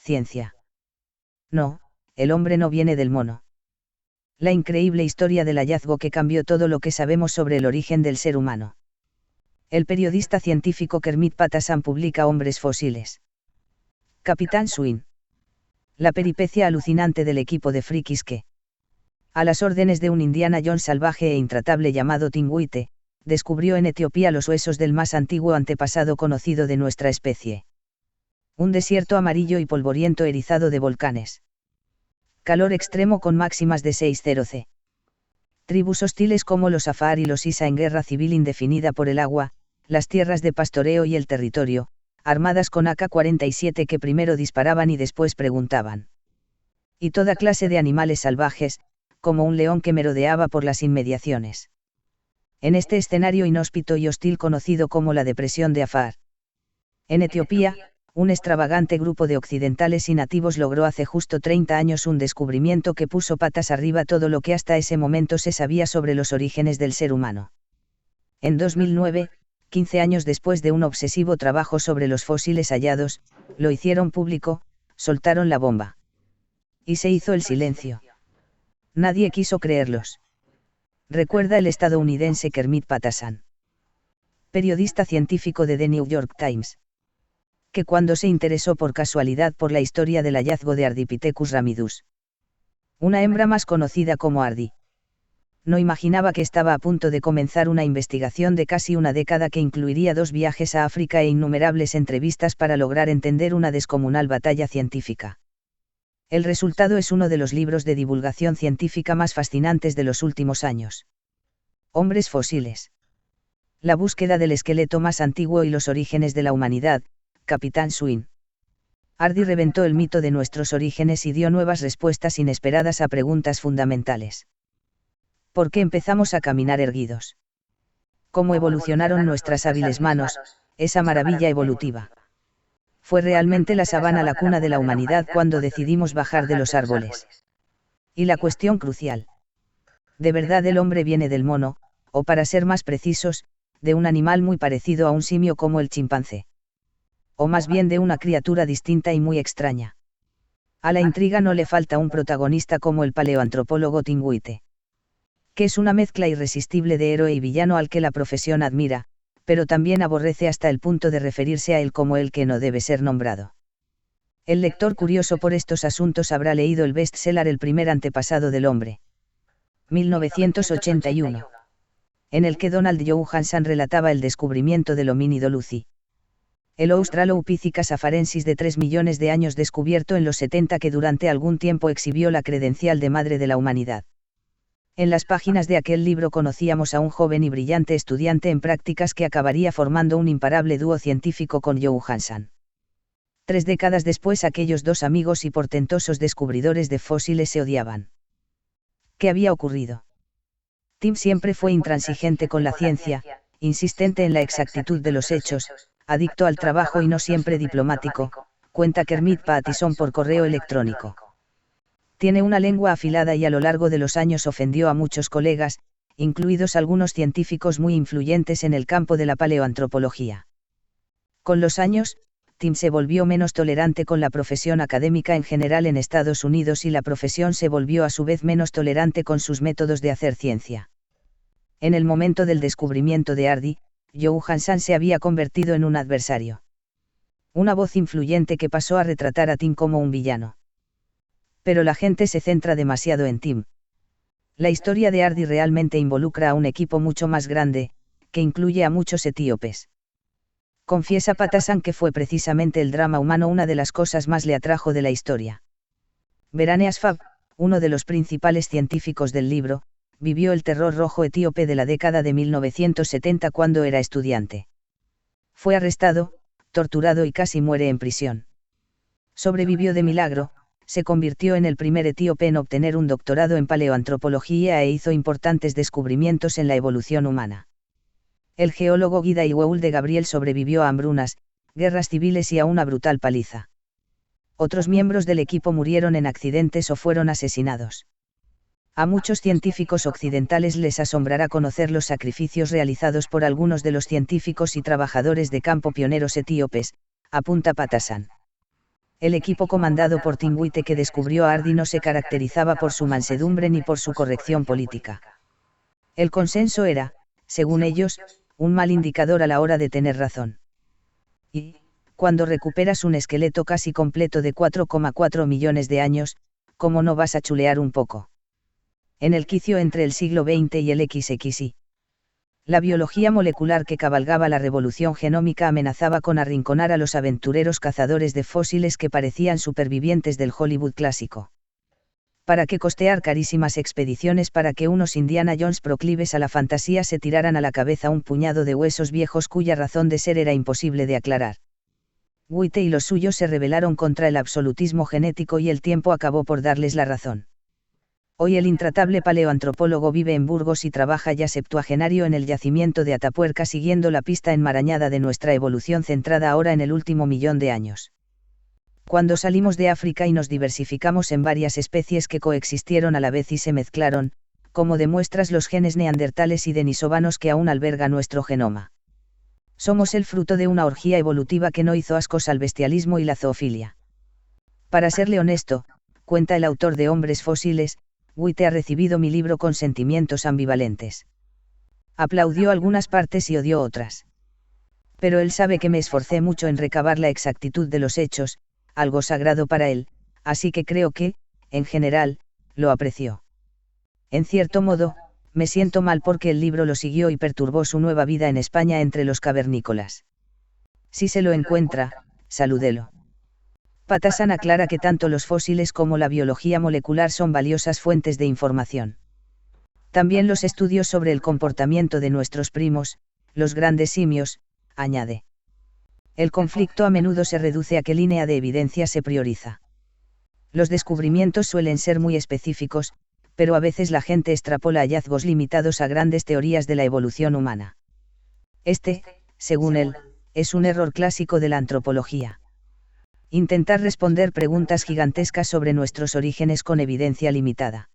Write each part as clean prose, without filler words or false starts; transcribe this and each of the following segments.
ciencia. No, el hombre no viene del mono. La increíble historia del hallazgo que cambió todo lo que sabemos sobre el origen del ser humano. El periodista científico Kermit Patterson publica Hombres fósiles. Capitán Swing. La peripecia alucinante del equipo de frikis que, a las órdenes de un Indiana Jones salvaje e intratable llamado Tingüite, descubrió en Etiopía los huesos del más antiguo antepasado conocido de nuestra especie. Un desierto amarillo y polvoriento erizado de volcanes. Calor extremo con máximas de 60 C. Tribus hostiles como los Afar y los Isa en guerra civil indefinida por el agua, las tierras de pastoreo y el territorio, armadas con AK-47 que primero disparaban y después preguntaban. Y toda clase de animales salvajes, como un león que merodeaba por las inmediaciones. En este escenario inhóspito y hostil conocido como la Depresión de Afar. En Etiopía, un extravagante grupo de occidentales y nativos logró hace justo 30 años un descubrimiento que puso patas arriba todo lo que hasta ese momento se sabía sobre los orígenes del ser humano. En 2009, 15 años después de un obsesivo trabajo sobre los fósiles hallados, lo hicieron público, soltaron la bomba. Y se hizo el silencio. Nadie quiso creerlos. Recuerda el estadounidense Kermit Patterson, periodista científico de The New York Times, que cuando se interesó por casualidad por la historia del hallazgo de Ardipithecus ramidus, una hembra más conocida como Ardi, no imaginaba que estaba a punto de comenzar una investigación de casi una década que incluiría 2 viajes a África e innumerables entrevistas para lograr entender una descomunal batalla científica. El resultado es uno de los libros de divulgación científica más fascinantes de los últimos años. Hombres fósiles. La búsqueda del esqueleto más antiguo y los orígenes de la humanidad, Capitán Swing. Ardi reventó el mito de nuestros orígenes y dio nuevas respuestas inesperadas a preguntas fundamentales. ¿Por qué empezamos a caminar erguidos? ¿Cómo evolucionaron nuestras hábiles manos, esa maravilla evolutiva? ¿Fue realmente la sabana la cuna de la humanidad cuando decidimos bajar de los árboles? Y la cuestión crucial. ¿De verdad el hombre viene del mono, o para ser más precisos, de un animal muy parecido a un simio como el chimpancé? O más bien de una criatura distinta y muy extraña. A la intriga no le falta un protagonista como el paleoantropólogo Tingüite, que es una mezcla irresistible de héroe y villano al que la profesión admira, pero también aborrece hasta el punto de referirse a él como el que no debe ser nombrado. El lector curioso por estos asuntos habrá leído el bestseller El primer antepasado del hombre, 1981, en el que Donald Johanson relataba el descubrimiento del homínido Lucy, el Australopithecus afarensis de 3 millones de años descubierto en los 70 que durante algún tiempo exhibió la credencial de madre de la humanidad. En las páginas de aquel libro conocíamos a un joven y brillante estudiante en prácticas que acabaría formando un imparable dúo científico con Johanson. 3 décadas después aquellos 2 amigos y portentosos descubridores de fósiles se odiaban. ¿Qué había ocurrido? Tim siempre fue intransigente con la ciencia, insistente en la exactitud de los hechos, adicto al trabajo y no siempre diplomático, cuenta Kermit Patterson por correo electrónico. Tiene una lengua afilada y a lo largo de los años ofendió a muchos colegas, incluidos algunos científicos muy influyentes en el campo de la paleoantropología. Con los años, Tim se volvió menos tolerante con la profesión académica en general en Estados Unidos y la profesión se volvió a su vez menos tolerante con sus métodos de hacer ciencia. En el momento del descubrimiento de Ardi, Johanson se había convertido en un adversario. Una voz influyente que pasó a retratar a Tim como un villano. Pero la gente se centra demasiado en Tim. La historia de Ardi realmente involucra a un equipo mucho más grande, que incluye a muchos etíopes. Confiesa Patterson que fue precisamente el drama humano una de las cosas más le atrajo de la historia. Beraneas Fab, uno de los principales científicos del libro, vivió el terror rojo etíope de la década de 1970 cuando era estudiante. Fue arrestado, torturado y casi muere en prisión. Sobrevivió de milagro, se convirtió en el primer etíope en obtener un doctorado en paleoantropología e hizo importantes descubrimientos en la evolución humana. El geólogo Guida Iweul de Gabriel sobrevivió a hambrunas, guerras civiles y a una brutal paliza. Otros miembros del equipo murieron en accidentes o fueron asesinados. A muchos científicos occidentales les asombrará conocer los sacrificios realizados por algunos de los científicos y trabajadores de campo pioneros etíopes, apunta Patterson. El equipo comandado por Tim White que descubrió a Hardy no se caracterizaba por su mansedumbre ni por su corrección política. El consenso era, según ellos, un mal indicador a la hora de tener razón. Y, cuando recuperas un esqueleto casi completo de 4,4 millones de años, ¿cómo no vas a chulear un poco? En el quicio entre el siglo XX y el XXI. La biología molecular que cabalgaba la revolución genómica amenazaba con arrinconar a los aventureros cazadores de fósiles que parecían supervivientes del Hollywood clásico. ¿Para qué costear carísimas expediciones para que unos Indiana Jones proclives a la fantasía se tiraran a la cabeza un puñado de huesos viejos cuya razón de ser era imposible de aclarar? White y los suyos se rebelaron contra el absolutismo genético y el tiempo acabó por darles la razón. Hoy el intratable paleoantropólogo vive en Burgos y trabaja ya septuagenario en el yacimiento de Atapuerca siguiendo la pista enmarañada de nuestra evolución centrada ahora en el último millón de años. Cuando salimos de África y nos diversificamos en varias especies que coexistieron a la vez y se mezclaron, como demuestras los genes neandertales y denisovanos que aún alberga nuestro genoma. Somos el fruto de una orgía evolutiva que no hizo ascos al bestialismo y la zoofilia. Para serle honesto, cuenta el autor de Hombres Fósiles, White ha recibido mi libro con sentimientos ambivalentes. Aplaudió algunas partes y odió otras. Pero él sabe que me esforcé mucho en recabar la exactitud de los hechos, algo sagrado para él, así que creo que, en general, lo apreció. En cierto modo, me siento mal porque el libro lo siguió y perturbó su nueva vida en España entre los cavernícolas. Si se lo encuentra, salúdelo. Patterson aclara que tanto los fósiles como la biología molecular son valiosas fuentes de información. También los estudios sobre el comportamiento de nuestros primos, los grandes simios, añade. El conflicto a menudo se reduce a qué línea de evidencia se prioriza. Los descubrimientos suelen ser muy específicos, pero a veces la gente extrapola hallazgos limitados a grandes teorías de la evolución humana. Este, según él, es un error clásico de la antropología. Intentar responder preguntas gigantescas sobre nuestros orígenes con evidencia limitada.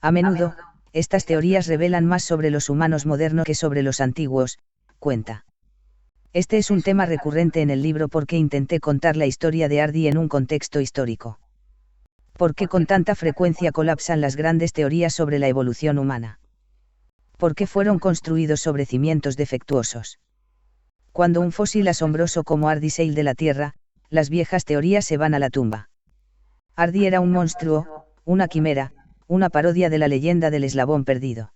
A menudo, estas teorías revelan más sobre los humanos modernos que sobre los antiguos, cuenta. Este es un tema recurrente en el libro porque intenté contar la historia de Hardy en un contexto histórico. ¿Por qué con tanta frecuencia colapsan las grandes teorías sobre la evolución humana? ¿Por qué fueron construidos sobre cimientos defectuosos? Cuando un fósil asombroso como Hardy sale de la Tierra, las viejas teorías se van a la tumba. Hardy era un monstruo, una quimera, una parodia de la leyenda del eslabón perdido.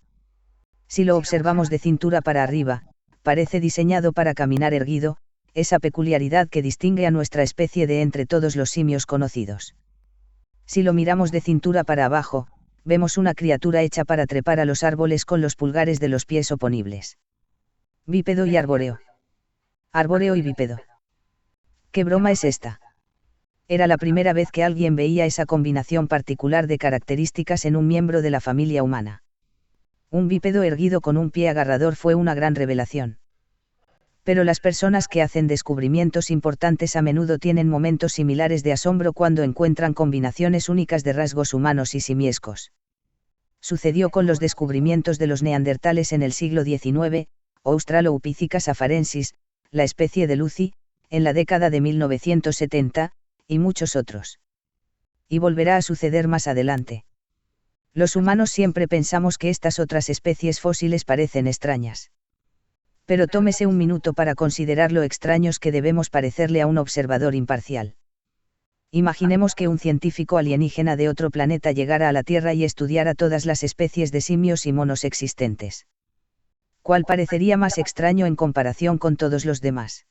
Si lo observamos de cintura para arriba, parece diseñado para caminar erguido, esa peculiaridad que distingue a nuestra especie de entre todos los simios conocidos. Si lo miramos de cintura para abajo, vemos una criatura hecha para trepar a los árboles con los pulgares de los pies oponibles. Bípedo y arbóreo. Arbóreo y bípedo. ¿Qué broma es esta? Era la primera vez que alguien veía esa combinación particular de características en un miembro de la familia humana. Un bípedo erguido con un pie agarrador fue una gran revelación. Pero las personas que hacen descubrimientos importantes a menudo tienen momentos similares de asombro cuando encuentran combinaciones únicas de rasgos humanos y simiescos. Sucedió con los descubrimientos de los neandertales en el siglo XIX, Australopithecus afarensis, la especie de Lucy, en la década de 1970, y muchos otros. Y volverá a suceder más adelante. Los humanos siempre pensamos que estas otras especies fósiles parecen extrañas. Pero tómese un minuto para considerar lo extraños que debemos parecerle a un observador imparcial. Imaginemos que un científico alienígena de otro planeta llegara a la Tierra y estudiara todas las especies de simios y monos existentes. ¿Cuál parecería más extraño en comparación con todos los demás?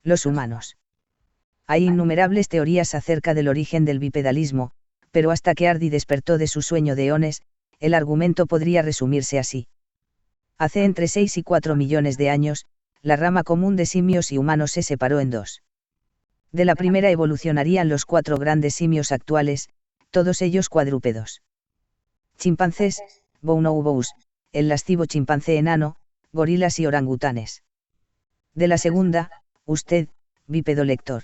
Los humanos. Hay innumerables teorías acerca del origen del bipedalismo, pero hasta que Hardy despertó de su sueño de eones, el argumento podría resumirse así. Hace entre 6 y 4 millones de años, la rama común de simios y humanos se separó en dos. De la primera evolucionarían los 4 grandes simios actuales, todos ellos cuadrúpedos. Chimpancés, bonobos, el lascivo chimpancé enano, gorilas y orangutanes. De la segunda, usted, bípedo lector.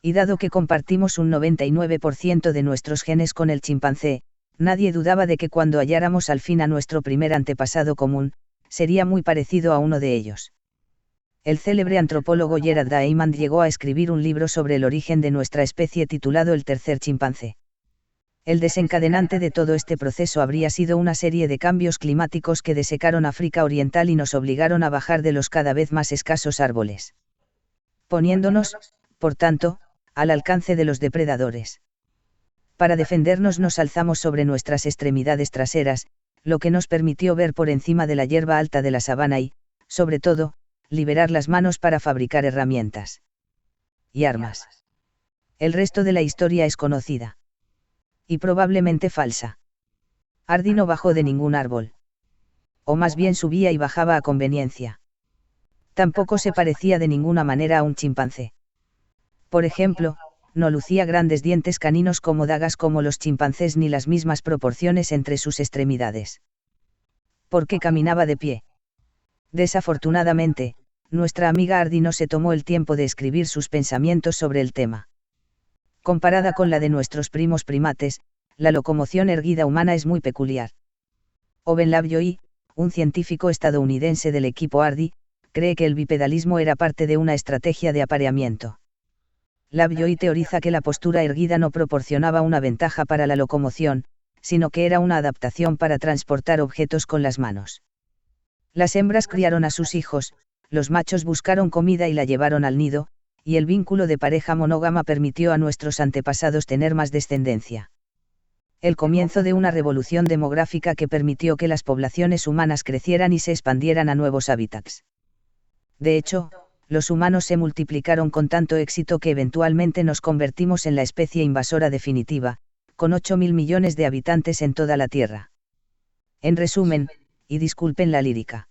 Y dado que compartimos un 99% de nuestros genes con el chimpancé, nadie dudaba de que cuando halláramos al fin a nuestro primer antepasado común, sería muy parecido a uno de ellos. El célebre antropólogo Gerard Diamond llegó a escribir un libro sobre el origen de nuestra especie titulado El tercer chimpancé. El desencadenante de todo este proceso habría sido una serie de cambios climáticos que desecaron África Oriental y nos obligaron a bajar de los cada vez más escasos árboles, poniéndonos, por tanto, al alcance de los depredadores. Para defendernos nos alzamos sobre nuestras extremidades traseras, lo que nos permitió ver por encima de la hierba alta de la sabana y, sobre todo, liberar las manos para fabricar herramientas y armas. El resto de la historia es conocida. Y probablemente falsa. Hardy no bajó de ningún árbol. O más bien subía y bajaba a conveniencia. Tampoco se parecía de ninguna manera a un chimpancé. Por ejemplo, no lucía grandes dientes caninos como dagas como los chimpancés ni las mismas proporciones entre sus extremidades. ¿Por qué caminaba de pie? Desafortunadamente, nuestra amiga Hardy no se tomó el tiempo de escribir sus pensamientos sobre el tema. Comparada con la de nuestros primos primates, la locomoción erguida humana es muy peculiar. Owen Lovejoy, un científico estadounidense del equipo Hardy, cree que el bipedalismo era parte de una estrategia de apareamiento. Lovejoy teoriza que la postura erguida no proporcionaba una ventaja para la locomoción, sino que era una adaptación para transportar objetos con las manos. Las hembras criaron a sus hijos, los machos buscaron comida y la llevaron al nido, y el vínculo de pareja monógama permitió a nuestros antepasados tener más descendencia. El comienzo de una revolución demográfica que permitió que las poblaciones humanas crecieran y se expandieran a nuevos hábitats. De hecho, los humanos se multiplicaron con tanto éxito que eventualmente nos convertimos en la especie invasora definitiva, con 8.000 millones de habitantes en toda la Tierra. En resumen, y disculpen la lírica,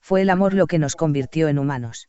fue el amor lo que nos convirtió en humanos.